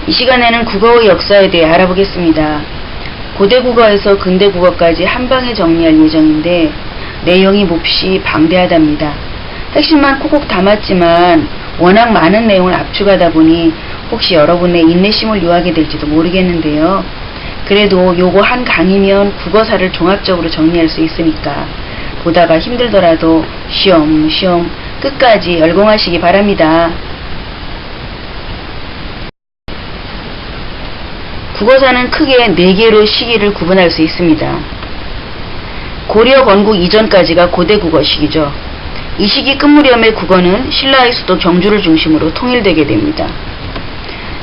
이 시간에는 국어의 역사에 대해 알아보겠습니다. 고대 국어에서 근대 국어까지 한 방에 정리할 예정인데 내용이 몹시 방대하답니다. 핵심만 콕콕 담았지만 워낙 많은 내용을 압축하다 보니 혹시 여러분의 인내심을 요하게 될지도 모르겠는데요. 그래도 요거 한 강의면 국어사를 종합적으로 정리할 수 있으니까 보다가 힘들더라도 쉬엄쉬엄 끝까지 열공하시기 바랍니다. 국어사는 크게 4개로 시기를 구분할 수 있습니다. 고려 건국 이전까지가 고대 국어 시기죠. 이 시기 끝 무렵의 국어는 신라의 수도 경주를 중심으로 통일되게 됩니다.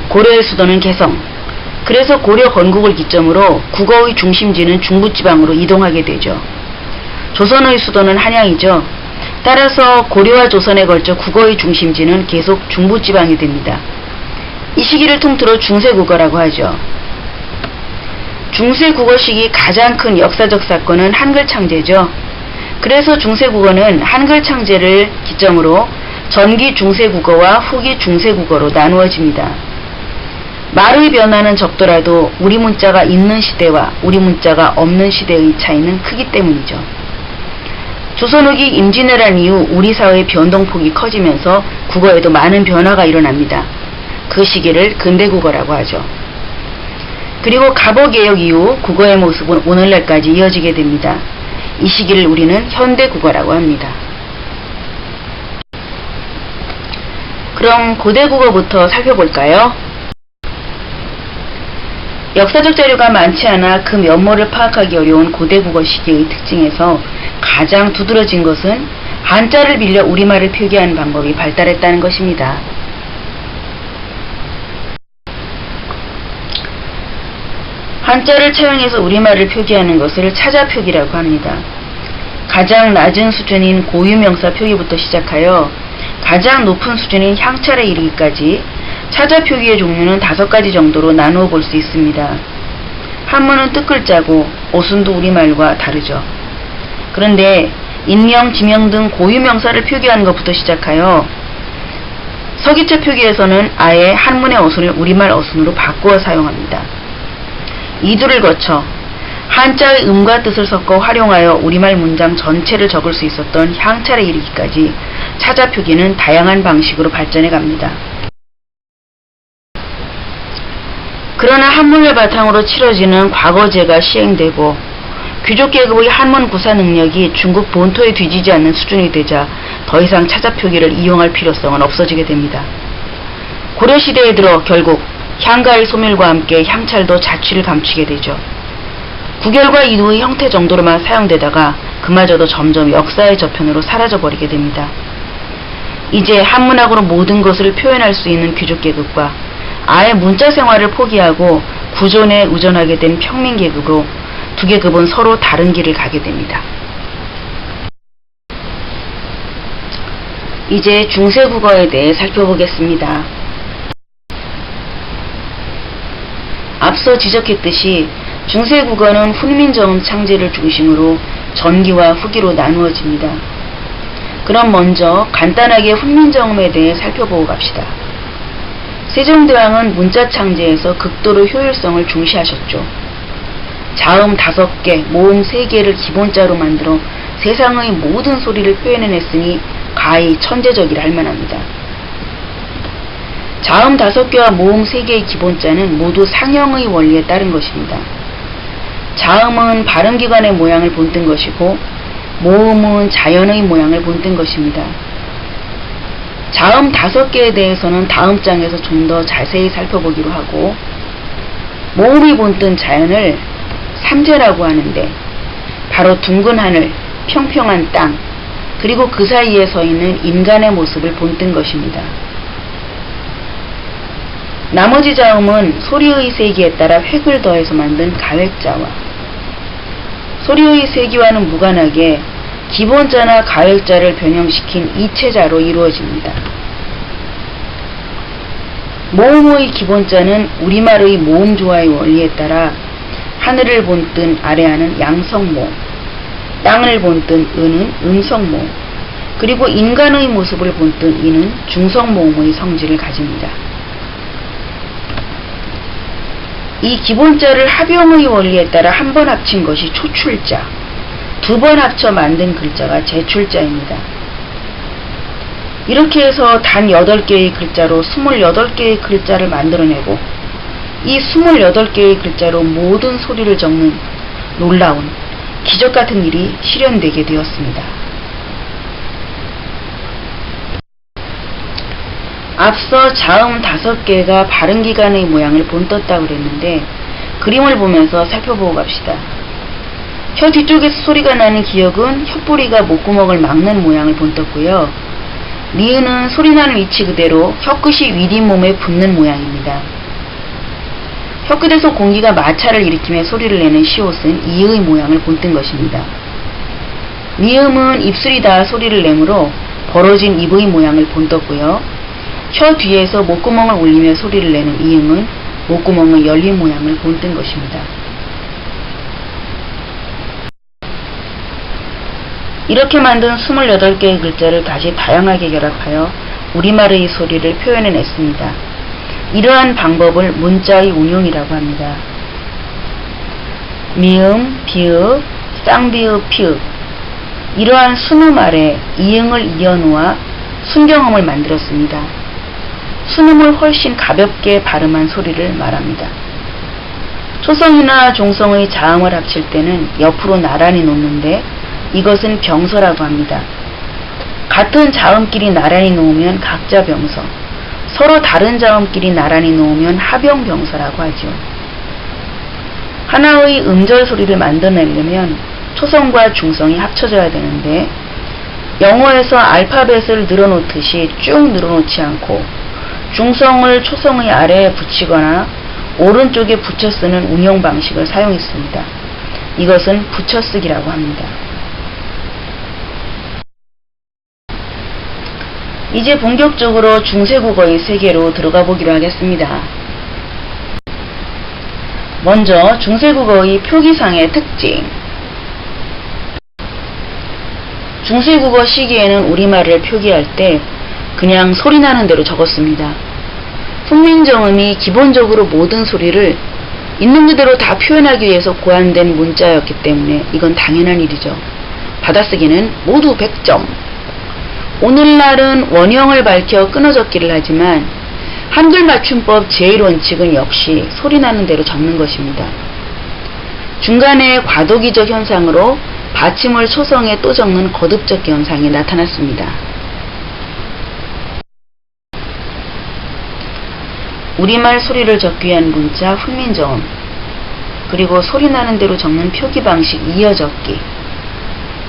고려의 수도는 개성, 그래서 고려 건국을 기점으로 국어의 중심지는 중부지방으로 이동하게 되죠. 조선의 수도는 한양이죠. 따라서 고려와 조선에 걸쳐 국어의 중심지는 계속 중부지방이 됩니다. 이 시기를 통틀어 중세국어라고 하죠. 중세국어 시기 가장 큰 역사적 사건은 한글 창제죠. 그래서 중세국어는 한글 창제를 기점으로 전기 중세국어와 후기 중세국어로 나누어집니다. 말의 변화는 적더라도 우리 문자가 있는 시대와 우리 문자가 없는 시대의 차이는 크기 때문이죠. 조선 후기 임진왜란 이후 우리 사회의 변동폭이 커지면서 국어에도 많은 변화가 일어납니다. 그 시기를 근대국어라고 하죠. 그리고 갑오개혁 이후 국어의 모습은 오늘날까지 이어지게 됩니다. 이 시기를 우리는 현대국어라고 합니다. 그럼 고대국어부터 살펴볼까요? 역사적 자료가 많지 않아 그 면모를 파악하기 어려운 고대국어 시기의 특징에서 가장 두드러진 것은 한자를 빌려 우리말을 표기하는 방법이 발달했다는 것입니다. 한자를 차용해서 우리말을 표기하는 것을 차자표기라고 합니다. 가장 낮은 수준인 고유명사 표기부터 시작하여 가장 높은 수준인 향찰에 이르기까지 차자표기의 종류는 5가지 정도로 나누어 볼 수 있습니다. 한문은 뜻글자고 어순도 우리말과 다르죠. 그런데 인명, 지명 등 고유명사를 표기하는 것부터 시작하여 서기체 표기에서는 아예 한문의 어순을 우리말 어순으로 바꾸어 사용합니다. 이두를 거쳐 한자의 음과 뜻을 섞어 활용하여 우리말 문장 전체를 적을 수 있었던 향찰에 이르기까지 차자표기는 다양한 방식으로 발전해 갑니다. 그러나 한문을 바탕으로 치러지는 과거제가 시행되고 귀족계급의 한문 구사 능력이 중국 본토에 뒤지지 않는 수준이 되자 더 이상 차자표기를 이용할 필요성은 없어지게 됩니다. 고려시대에 들어 결국 향가의 소멸과 함께 향찰도 자취를 감추게 되죠. 구결과 이두의 형태 정도로만 사용되다가 그마저도 점점 역사의 저편으로 사라져버리게 됩니다. 이제 한문학으로 모든 것을 표현할 수 있는 귀족계급과 아예 문자 생활을 포기하고 구존에 의존하게 된 평민계급으로 두 계급은 서로 다른 길을 가게 됩니다. 이제 중세국어에 대해 살펴보겠습니다. 앞서 지적했듯이 중세국어는 훈민정음 창제를 중심으로 전기와 후기로 나누어집니다. 그럼 먼저 간단하게 훈민정음에 대해 살펴보고 갑시다. 세종대왕은 문자 창제에서 극도로 효율성을 중시하셨죠. 자음 5개, 모음 3개를 기본자로 만들어 세상의 모든 소리를 표현해냈으니 가히 천재적이라 할 만합니다. 자음 5개와 모음 3개의 기본자는 모두 상형의 원리에 따른 것입니다. 자음은 발음기관의 모양을 본뜬 것이고 모음은 자연의 모양을 본뜬 것입니다. 자음 5개에 대해서는 다음 장에서 좀 더 자세히 살펴보기로 하고 모음이 본뜬 자연을 삼재라고 하는데 바로 둥근 하늘, 평평한 땅, 그리고 그 사이에 서 있는 인간의 모습을 본뜬 것입니다. 나머지 자음은 소리의 세기에 따라 획을 더해서 만든 가획자와 소리의 세기와는 무관하게 기본자나 가획자를 변형시킨 이체자로 이루어집니다. 모음의 기본자는 우리말의 모음조화의 원리에 따라 하늘을 본뜬 아래하는 양성모음, 땅을 본뜬 은은 음성모음, 그리고 인간의 모습을 본뜬 이는 중성모음의 성질을 가집니다. 이 기본자를 합용의 원리에 따라 한 번 합친 것이 초출자, 두 번 합쳐 만든 글자가 제출자입니다. 이렇게 해서 단 8개의 글자로 28개의 글자를 만들어내고 이 28개의 글자로 모든 소리를 적는 놀라운 기적 같은 일이 실현되게 되었습니다. 앞서 자음 5개가 발음기관의 모양을 본떴다고 그랬는데 그림을 보면서 살펴보고 갑시다. 혀 뒤쪽에서 소리가 나는 기역은 혀뿌리가 목구멍을 막는 모양을 본떴고요. 니은은 소리나는 위치 그대로 혀끝이 윗잇몸에 붙는 모양입니다. 혀끝에서 공기가 마찰을 일으키며 소리를 내는 시옷은 이의 모양을 본뜬 것입니다. 미음은 입술이 닿아 소리를 내므로 벌어진 입의 모양을 본떴고요. 혀 뒤에서 목구멍을 울리며 소리를 내는 이음은 목구멍의 열린 모양을 본뜬 것입니다. 이렇게 만든 28개의 글자를 다시 다양하게 결합하여 우리말의 소리를 표현해냈습니다. 이러한 방법을 문자의 운용이라고 합니다. 미음, 비읍, 쌍비읍, 피읍 이러한 순음 아래 이응을 이어놓아 순경음을 만들었습니다. 순음을 훨씬 가볍게 발음한 소리를 말합니다. 초성이나 종성의 자음을 합칠 때는 옆으로 나란히 놓는데 이것은 병서라고 합니다. 같은 자음끼리 나란히 놓으면 각자 병서, 서로 다른 자음끼리 나란히 놓으면 합영병서라고 하죠. 하나의 음절 소리를 만들어내려면 초성과 중성이 합쳐져야 되는데 영어에서 알파벳을 늘어놓듯이 쭉 늘어놓지 않고 중성을 초성의 아래에 붙이거나 오른쪽에 붙여 쓰는 운용 방식을 사용했습니다. 이것은 붙여쓰기라고 합니다. 이제 본격적으로 중세국어의 세계로 들어가 보기로 하겠습니다. 먼저 중세국어의 표기상의 특징. 중세국어 시기에는 우리말을 표기할 때 그냥 소리나는 대로 적었습니다. 훈민정음이 기본적으로 모든 소리를 있는 그대로 다 표현하기 위해서 고안된 문자였기 때문에 이건 당연한 일이죠. 받아쓰기는 모두 100점. 오늘날은 원형을 밝혀 끊어적기를 하지만 한글 맞춤법 제1원칙은 역시 소리나는 대로 적는 것입니다. 중간에 과도기적 현상으로 받침을 초성에 또 적는 거듭적기 현상이 나타났습니다. 우리말 소리를 적기 위한 문자 훈민정음, 그리고 소리나는 대로 적는 표기 방식 이어적기,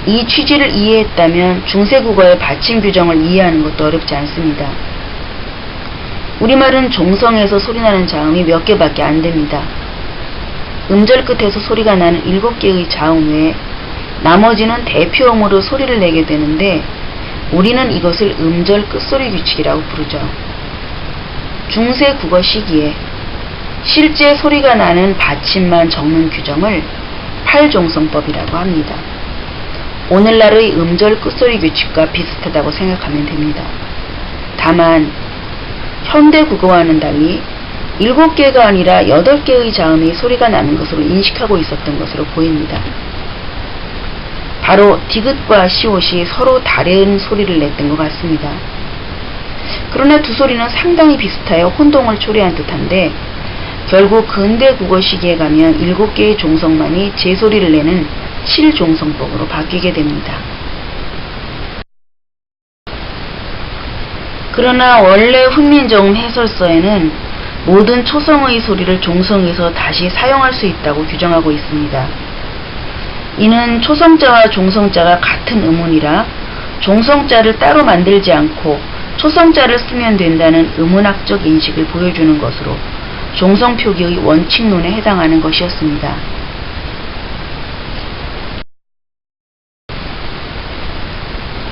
이 취지를 이해했다면 중세국어의 받침 규정을 이해하는 것도 어렵지 않습니다. 우리말은 종성에서 소리나는 자음이 몇 개밖에 안 됩니다. 음절 끝에서 소리가 나는 7개의 자음 외에 나머지는 대표음으로 소리를 내게 되는데 우리는 이것을 음절 끝소리 규칙이라고 부르죠. 중세국어 시기에 실제 소리가 나는 받침만 적는 규정을 팔종성법이라고 합니다. 오늘날의 음절 끝소리 규칙과 비슷하다고 생각하면 됩니다. 다만 현대 국어와는 달리 7개가 아니라 8개의 자음이 소리가 나는 것으로 인식하고 있었던 것으로 보입니다. 바로 디귿과 시옷이 서로 다른 소리를 냈던 것 같습니다. 그러나 두 소리는 상당히 비슷하여 혼동을 초래한 듯한데 결국 근대 국어 시기에 가면 7개의 종성만이 제소리를 내는 7종성법으로 바뀌게 됩니다. 그러나 원래 훈민정음 해설서에는 모든 초성의 소리를 종성에서 다시 사용할 수 있다고 규정하고 있습니다. 이는 초성자와 종성자가 같은 음운이라 종성자를 따로 만들지 않고 초성자를 쓰면 된다는 음운학적 인식을 보여주는 것으로 종성표기의 원칙론에 해당하는 것이었습니다.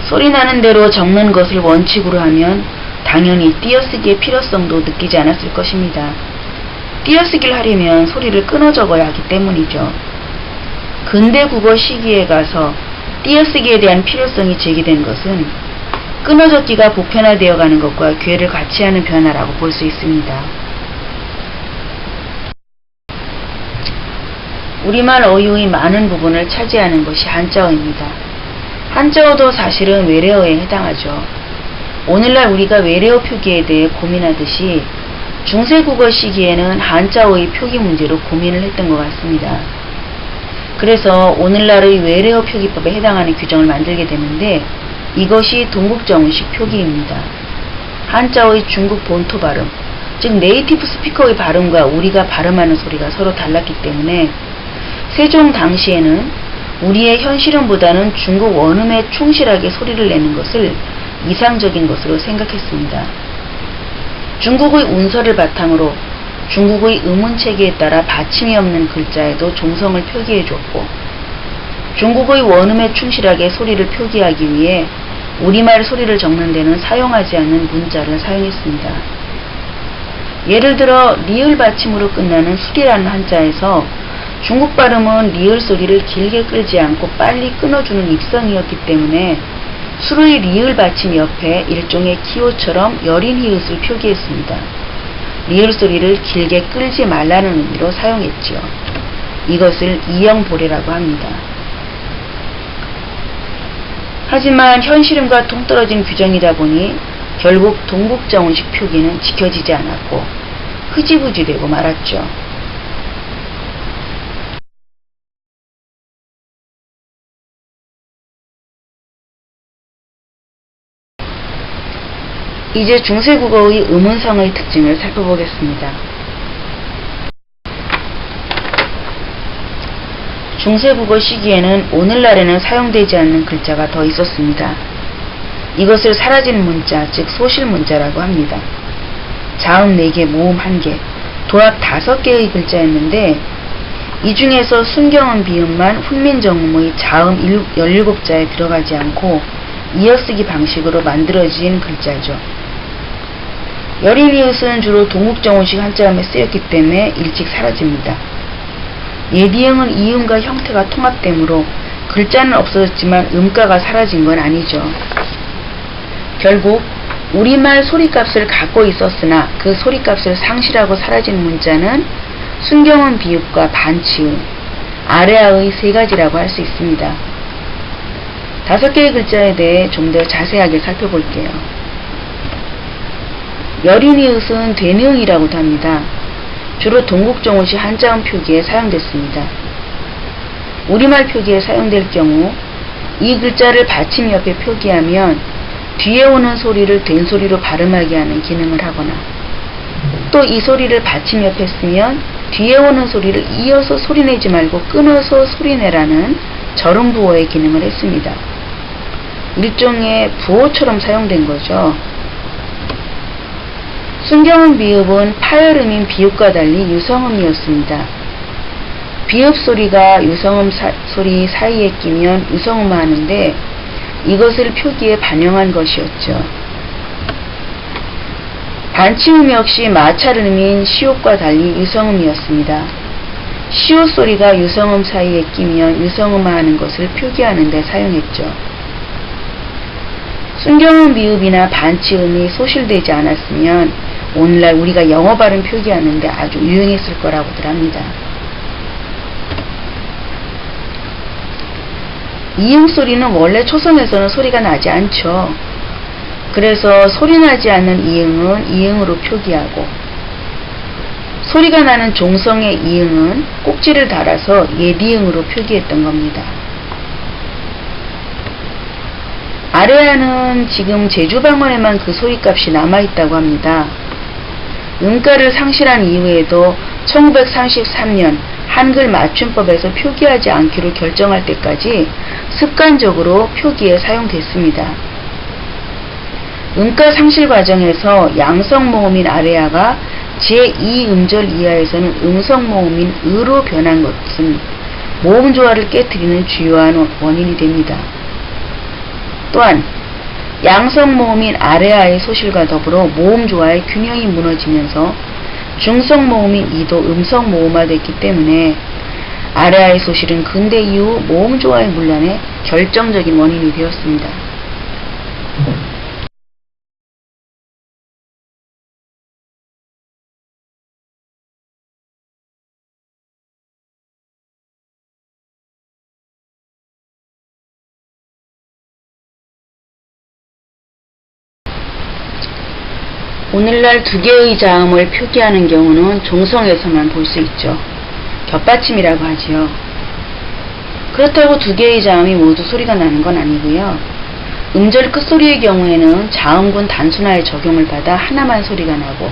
소리나는 대로 적는 것을 원칙으로 하면 당연히 띄어쓰기의 필요성도 느끼지 않았을 것입니다. 띄어쓰기를 하려면 소리를 끊어 적어야 하기 때문이죠. 근대 국어 시기에 가서 띄어쓰기에 대한 필요성이 제기된 것은 끊어적기가 보편화되어 가는 것과 궤를 같이 하는 변화라고 볼 수 있습니다. 우리말 어휘의 많은 부분을 차지하는 것이 한자어입니다. 한자어도 사실은 외래어에 해당하죠. 오늘날 우리가 외래어 표기에 대해 고민하듯이 중세국어 시기에는 한자어의 표기 문제로 고민을 했던 것 같습니다. 그래서 오늘날의 외래어 표기법에 해당하는 규정을 만들게 되는데 이것이 동국정원식 표기입니다. 한자어의 중국 본토 발음, 즉 네이티브 스피커의 발음과 우리가 발음하는 소리가 서로 달랐기 때문에 세종 당시에는 우리의 현실음보다는 중국 원음에 충실하게 소리를 내는 것을 이상적인 것으로 생각했습니다. 중국의 운서를 바탕으로 중국의 음운체계에 따라 받침이 없는 글자에도 종성을 표기해 주었고 중국의 원음에 충실하게 소리를 표기하기 위해 우리말 소리를 적는 데는 사용하지 않는 문자를 사용했습니다. 예를 들어 리을 받침으로 끝나는 술이라는 한자에서 중국 발음은 리을 소리를 길게 끌지 않고 빨리 끊어주는 입성이었기 때문에 술의 리을 받침 옆에 일종의 기호처럼 여린 히읗을 표기했습니다. 리을 소리를 길게 끌지 말라는 의미로 사용했지요. 이것을 이영보례라고 합니다. 하지만 현실음과 동떨어진 규정이다 보니 결국 동국정원식 표기는 지켜지지 않았고 흐지부지 되고 말았죠. 이제 중세국어의 음운성의 특징을 살펴보겠습니다. 중세국어 시기에는 오늘날에는 사용되지 않는 글자가 더 있었습니다. 이것을 사라진 문자, 즉 소실문자라고 합니다. 자음 4개, 모음 1개, 도합 5개의 글자였는데 이 중에서 순경음 비음만 훈민정음의 자음 17자에 들어가지 않고 이어쓰기 방식으로 만들어진 글자죠. 여린 이웃은 주로 동국정원식 한자음에 쓰였기 때문에 일찍 사라집니다. 예디응은 이음과 형태가 통합되므로 글자는 없어졌지만 음가가 사라진 건 아니죠. 결국 우리말 소리값을 갖고 있었으나 그 소리값을 상실하고 사라진 문자는 순경음 비읍과 반치음, 아래아의 3가지라고 할 수 있습니다. 5개의 글자에 대해 좀 더 자세하게 살펴볼게요. 여린 이웃은 되느응이라고도 합니다. 주로 동국정원식 한자음 표기에 사용됐습니다. 우리말 표기에 사용될 경우 이 글자를 받침 옆에 표기하면 뒤에 오는 소리를 된소리로 발음하게 하는 기능을 하거나 또 이 소리를 받침 옆에 쓰면 뒤에 오는 소리를 이어서 소리내지 말고 끊어서 소리내라는 절음부호의 기능을 했습니다. 일종의 부호처럼 사용된 거죠. 순경음 비읍은 파열음인 비읍과 달리 유성음이었습니다. 비읍 소리가 유성음 소리 사이에 끼면 유성음 하는데 이것을 표기에 반영한 것이었죠. 반치음 역시 마찰음인 시옷과 달리 유성음이었습니다. 시옷 소리가 유성음 사이에 끼면 유성음화하는 것을 표기하는 데 사용했죠. 순경음 비읍이나 반치음이 소실되지 않았으면 오늘날 우리가 영어 발음 표기하는데 아주 유용했을 거라고들 합니다. 이응 소리는 원래 초성에서는 소리가 나지 않죠. 그래서 소리나지 않는 이응은 이응으로 표기하고 소리가 나는 종성의 이응은 꼭지를 달아서 예디응으로 표기했던 겁니다. 아래아는 지금 제주방언에만 그 소리값이 남아있다고 합니다. 음가를 상실한 이후에도 1933년 한글 맞춤법에서 표기하지 않기로 결정할 때까지 습관적으로 표기에 사용됐습니다. 음가 상실 과정에서 양성모음인 아래아가 제2음절 이하에서는 음성모음인 으로 변한 것은 모음조화를 깨뜨리는 주요한 원인이 됩니다. 또한 양성모음인 아래아의 소실과 더불어 모음조화의 균형이 무너지면서 중성모음인 이도 음성모음화됐기 때문에 아래아의 소실은 근대 이후 모음조화의 문란에 결정적인 원인이 되었습니다. 오늘날 두 개의 자음을 표기하는 경우는 종성에서만 볼 수 있죠. 겹받침이라고 하지요. 그렇다고 두 개의 자음이 모두 소리가 나는 건 아니고요. 음절 끝소리의 경우에는 자음군 단순화의 적용을 받아 하나만 소리가 나고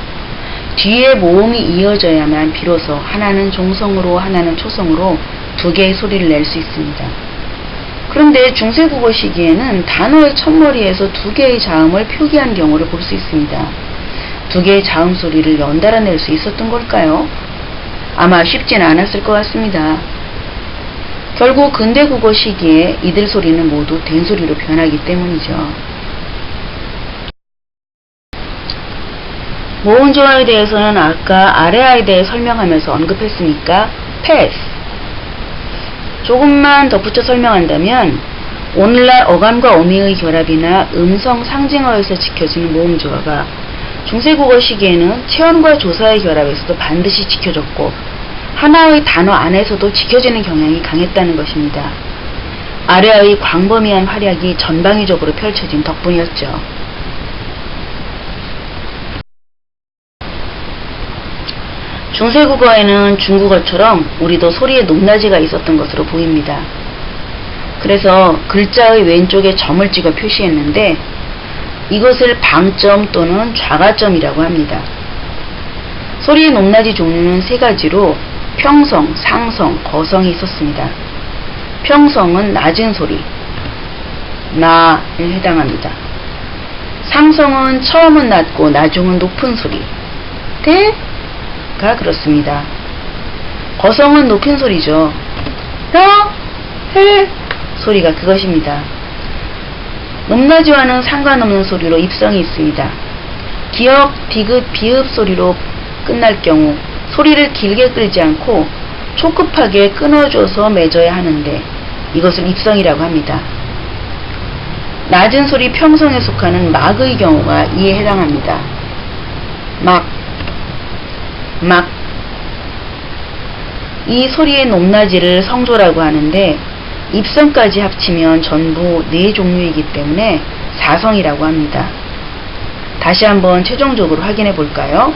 뒤에 모음이 이어져야만 비로소 하나는 종성으로 하나는 초성으로 두 개의 소리를 낼 수 있습니다. 그런데 중세국어 시기에는 단어의 첫머리에서 두 개의 자음을 표기한 경우를 볼 수 있습니다. 두 개의 자음 소리를 연달아 낼 수 있었던 걸까요? 아마 쉽지는 않았을 것 같습니다. 결국 근대국어 시기에 이들 소리는 모두 된소리로 변하기 때문이죠. 모음조화에 대해서는 아까 아래아에 대해 설명하면서 언급했으니까 패스. 조금만 덧붙여 설명한다면 오늘날 어감과 어미의 결합이나 음성 상징어에서 지켜지는 모음조화가 중세국어 시기에는 체언과 조사의 결합에서도 반드시 지켜졌고 하나의 단어 안에서도 지켜지는 경향이 강했다는 것입니다. 아래의 광범위한 활약이 전방위적으로 펼쳐진 덕분이었죠. 중세국어에는 중국어처럼 우리도 소리에 높낮이가 있었던 것으로 보입니다. 그래서 글자의 왼쪽에 점을 찍어 표시했는데 이것을 방점 또는 좌가점이라고 합니다. 소리의 높낮이 종류는 세 가지로 평성, 상성, 거성이 있었습니다. 평성은 낮은 소리, 나에 해당합니다. 상성은 처음은 낮고 나중은 높은 소리, 가 그렇습니다. 거성은 높은 소리죠. 라, 해 소리가 그것입니다. 높낮이와는 상관없는 소리로 입성이 있습니다. 기역, 디귿, 비읍 소리로 끝날 경우 소리를 길게 끌지 않고 초급하게 끊어줘서 맺어야 하는데 이것을 입성이라고 합니다. 낮은 소리 평성에 속하는 막의 경우가 이에 해당합니다. 막. 이 소리의 높낮이를 성조라고 하는데 입성까지 합치면 전부 4종류이기 때문에 사성이라고 합니다. 다시 한번 최종적으로 확인해 볼까요?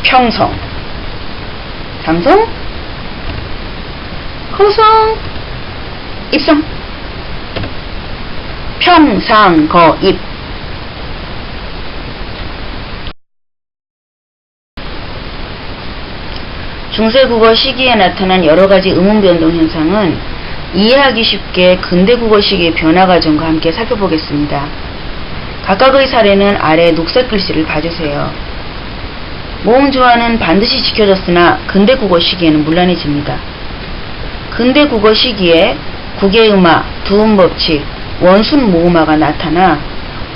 평성, 상성, 거성, 입성. 평상거입. 중세국어 시기에 나타난 여러가지 음운변동 현상은 이해하기 쉽게 근대국어 시기의 변화 과정과 함께 살펴보겠습니다. 각각의 사례는 아래 녹색 글씨를 봐주세요. 모음조화는 반드시 지켜졌으나 근대국어 시기에는 문란해집니다. 근대국어 시기에 국외음화, 두음법칙, 원순 모음화가 나타나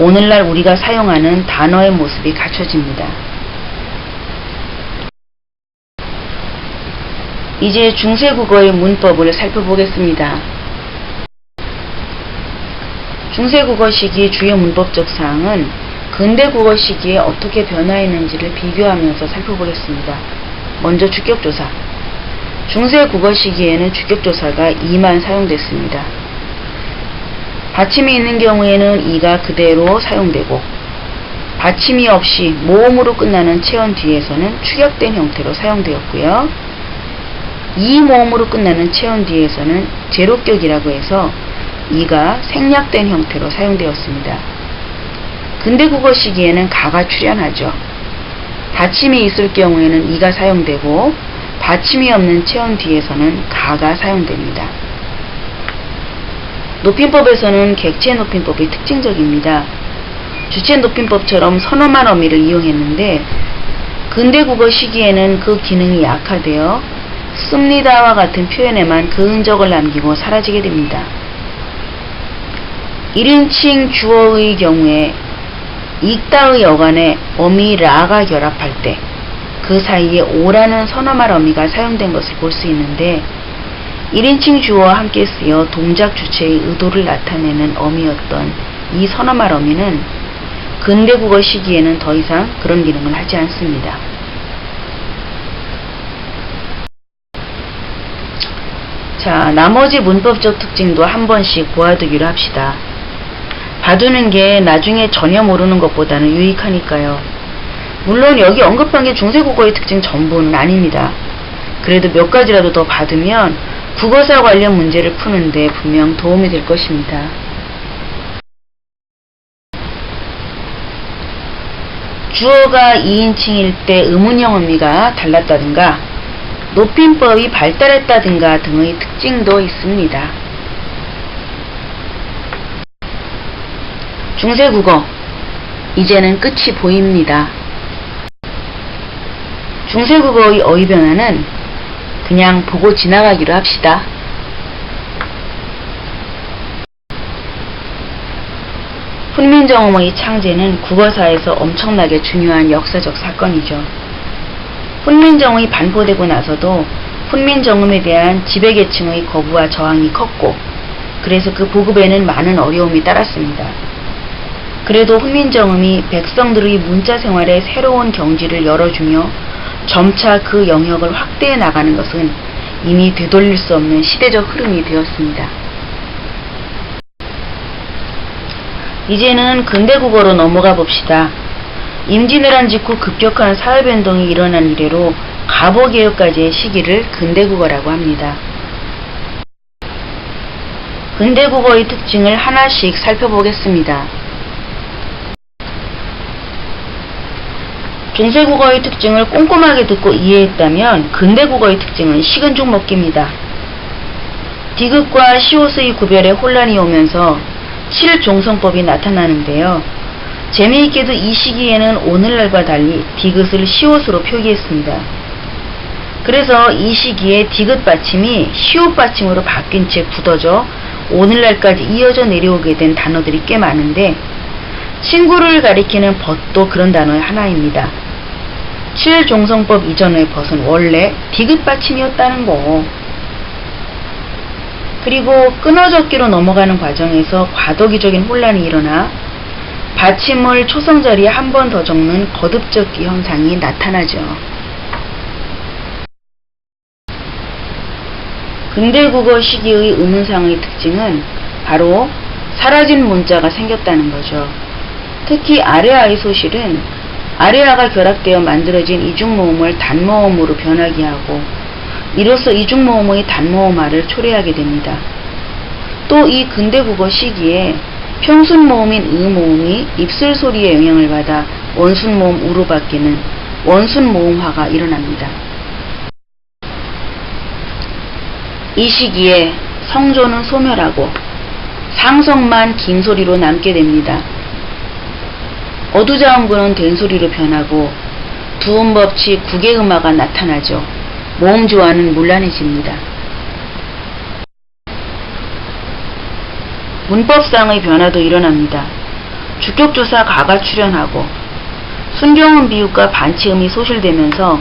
오늘날 우리가 사용하는 단어의 모습이 갖춰집니다. 이제 중세국어의 문법을 살펴보겠습니다. 중세국어 시기 주요 문법적 사항은 근대국어 시기에 어떻게 변화했는지를 비교하면서 살펴보겠습니다. 먼저 주격조사. 중세국어 시기에는 주격조사가 2만 사용됐습니다. 받침이 있는 경우에는 이가 그대로 사용되고 받침이 없이 모음으로 끝나는 체언 뒤에서는 축약된 형태로 사용되었고요. 이 모음으로 끝나는 체언 뒤에서는 제로격이라고 해서 이가 생략된 형태로 사용되었습니다. 근대국어 시기에는 가가 출현하죠. 받침이 있을 경우에는 이가 사용되고 받침이 없는 체언 뒤에서는 가가 사용됩니다. 높임법에서는 객체 높임법이 특징적입니다. 주체 높임법처럼 선어만 어미를 이용했는데 근대국어 시기에는 그 기능이 약화되어 씁니다와 같은 표현에만 그 흔적을 남기고 사라지게 됩니다. 1인칭 주어의 경우에 읽다의 어간에 어미 라가 결합할 때 그 사이에 오라는 선어말 어미가 사용된 것을 볼 수 있는데 1인칭 주어와 함께 쓰여 동작 주체의 의도를 나타내는 어미였던 이 선어말 어미는 근대국어 시기에는 더 이상 그런 기능을 하지 않습니다. 자, 나머지 문법적 특징도 한 번씩 보아두기로 합시다. 봐두는 게 나중에 전혀 모르는 것보다는 유익하니까요. 물론 여기 언급한 게 중세국어의 특징 전부는 아닙니다. 그래도 몇 가지라도 더 받으면 국어사 관련 문제를 푸는데 분명 도움이 될 것입니다. 주어가 2인칭일 때 의문형 의미가 달랐다든가 높임법이 발달했다든가 등의 특징도 있습니다. 중세국어 이제는 끝이 보입니다. 중세국어의 어휘 변화는 그냥 보고 지나가기로 합시다. 훈민정음의 창제는 국어사에서 엄청나게 중요한 역사적 사건이죠. 훈민정음이 반포되고 나서도 훈민정음에 대한 지배계층의 거부와 저항이 컸고 그래서 그 보급에는 많은 어려움이 따랐습니다. 그래도 훈민정음이 백성들의 문자 생활에 새로운 경지를 열어주며 점차 그 영역을 확대해 나가는 것은 이미 되돌릴 수 없는 시대적 흐름이 되었습니다. 이제는 근대국어로 넘어가 봅시다. 임진왜란 직후 급격한 사회변동이 일어난 이래로 가보개혁까지의 시기를 근대국어라고 합니다. 근대국어의 특징을 하나씩 살펴보겠습니다. 중세국어의 특징을 꼼꼼하게 듣고 이해했다면 근대국어의 특징은 식은 죽 먹기입니다. 디귿과 시옷의 구별에 혼란이 오면서 7종성법이 나타나는데요. 재미있게도 이 시기에는 오늘날과 달리 디귿을 시옷으로 표기했습니다. 그래서 이 시기에 디귿 받침이 시옷 받침으로 바뀐 채 굳어져 오늘날까지 이어져 내려오게 된 단어들이 꽤 많은데 친구를 가리키는 벗도 그런 단어의 하나입니다. 7종성법 이전의 벗은 원래 디귿 받침이었다는 거. 그리고 끊어적기로 넘어가는 과정에서 과도기적인 혼란이 일어나 받침을 초성 자리에 한 번 더 적는 거듭적기 현상이 나타나죠. 근대국어 시기의 의문상의 특징은 바로 사라진 문자가 생겼다는 거죠. 특히 아래아의 소실은 아래아가 결합되어 만들어진 이중모음을 단모음으로 변하게 하고 이로써 이중모음의 단모음화를 초래하게 됩니다. 또 이 근대국어 시기에 평순모음인 의모음이 입술소리의 영향을 받아 원순모음 우로 바뀌는 원순모음화가 일어납니다. 이 시기에 성조는 소멸하고 상성만 긴 소리로 남게 됩니다. 어두자음구는 된소리로 변하고 두음법칙 구개음화가 나타나죠. 모음조화는 문란해집니다. 문법상의 변화도 일어납니다. 주격조사 가가 출현하고 순경음 비읍과 반치음이 소실되면서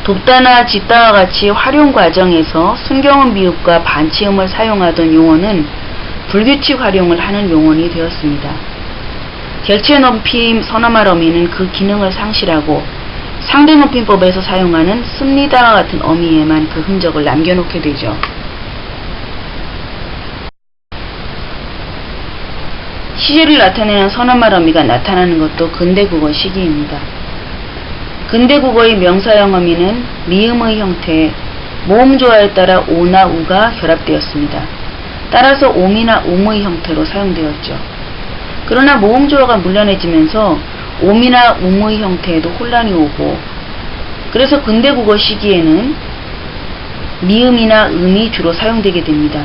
돕다나 짓다와 같이 활용 과정에서 순경음 비읍과 반치음을 사용하던 용어는 불규칙 활용을 하는 용언이 되었습니다. 객체 높임 선어말 어미는 그 기능을 상실하고 상대 높임법에서 사용하는 씁니다와 같은 어미에만 그 흔적을 남겨놓게 되죠. 시제를 나타내는 선어말 어미가 나타나는 것도 근대국어 시기입니다. 근대국어의 명사형 어미는 미음의 형태에 모음조화에 따라 오나 우가 결합되었습니다. 따라서 옴이나 웅의 형태로 사용되었죠. 그러나 모음조화가 문란해지면서 옴이나 웅의 형태에도 혼란이 오고 그래서 근대국어 시기에는 미음이나 음이 주로 사용되게 됩니다.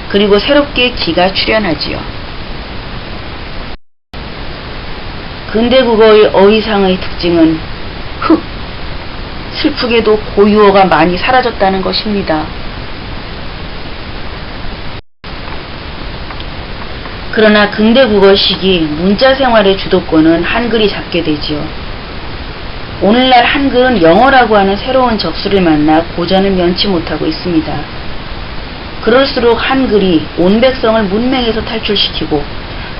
그리고 새롭게 기가 출현하지요. 근대국어의 어휘상의 특징은 슬프게도 고유어가 많이 사라졌다는 것입니다. 그러나 근대국어 시기 문자생활의 주도권은 한글이 잡게 되지요. 오늘날 한글은 영어라고 하는 새로운 적수를 만나 고전을 면치 못하고 있습니다. 그럴수록 한글이 온 백성을 문맹에서 탈출시키고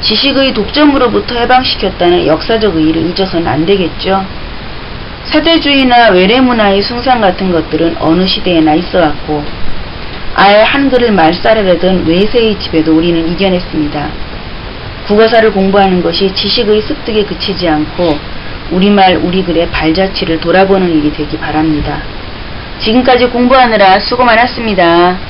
지식의 독점으로부터 해방시켰다는 역사적 의의를 잊어서는 안 되겠죠. 사대주의나 외래문화의 숭상 같은 것들은 어느 시대에나 있어왔고 아예 한글을 말살하려던 외세의 지배도 우리는 이겨냈습니다. 국어사를 공부하는 것이 지식의 습득에 그치지 않고 우리말 우리글의 발자취를 돌아보는 일이 되기 바랍니다. 지금까지 공부하느라 수고 많았습니다.